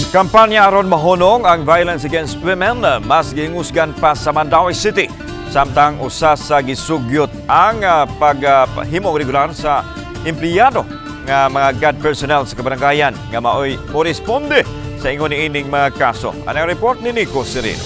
Kampanya aron mahunong ang violence against women mas gingusgan pa sa Mandaue City. Samtang usa sa gisugyot ang paghimo regular sa empleyado nga mga GAD personnel sa kabaranggayan nga maoy moresponde sa ingon niining mga kaso. Anong report ni Nico Sereno.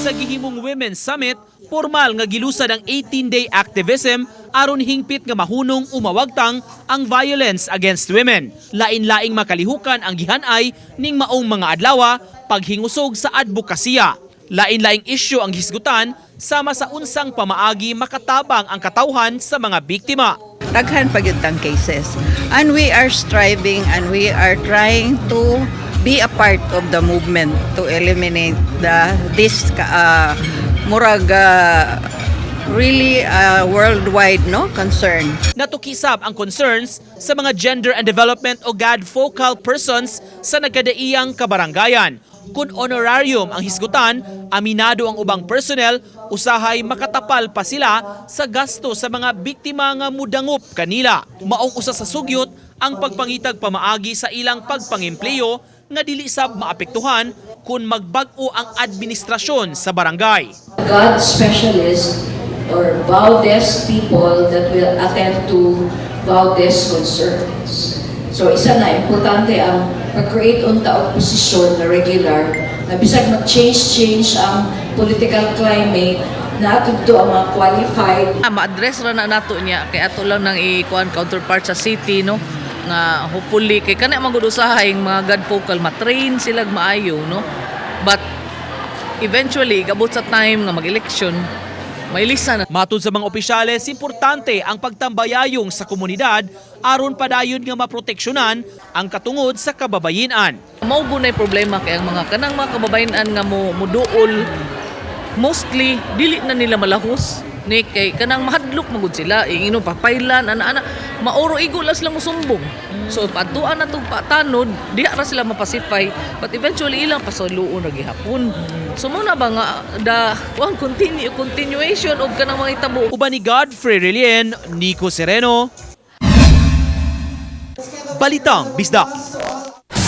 Sa gihimong Women's Summit, formal nga gilusad ang 18-day activism aron hingpit nga mahunong umawagtang ang violence against women. Lain-laing makalihukan ang gihanay ning maong mga adlaw paghingusog sa advokasya. Lain-laing isyu ang hisgutan sama sa unsang pamaagi makatabang ang katawhan sa mga biktima. Daghan pa gyud tang cases, and we are striving and we are trying to be a part of the movement to eliminate this really worldwide concern. Natukisab ang concerns sa mga gender and development o GAD focal persons sa nagkadaiyang kabaranggayan. Kung honorarium ang hisgutan, aminado ang ubang personnel, usahay makatapal pa sila sa gasto sa mga biktima nga mudangop kanila. Maong usa sa sugyot ang pagpangitag pamaagi sa ilang pagpangempleyo nga dili sab maapektuhan kung magbag-o ang administrasyon sa barangay. God specialists or Baudes people that will attend to Baudes concerns. So isa na importante ang mag-create unta og posisyon na regular na bisag mag-change ang political climate na atudto ang mga qualified. Ma-address ra na nato niya kay ato lang nang ikuan counterpart sa city nga hopefully kay kana magud usahay mga God focal matrain sila maayo but eventually gabot sa time nga mag-election mailisan. Matud sa mga opisyales, importante ang pagtambayayong sa komunidad aron padayon nga maproteksyonan ang katungod sa kababayen-an. Mao gunay problema kay ang mga kanang mga kababayen-an nga muduol mostly dili na nila malahos ni kay kanang mahadlok magud sila ingino papailan ana maoro igulas lang mosumbong. So patuan na tong patanod diha ra sila mapacify but eventually ilang pasuluon ra gihapon. So mo na ba nga continuation og kanang mga hitabo. Uban ni Godfrey Relien, Nico Sereno, Balitang Bisdak.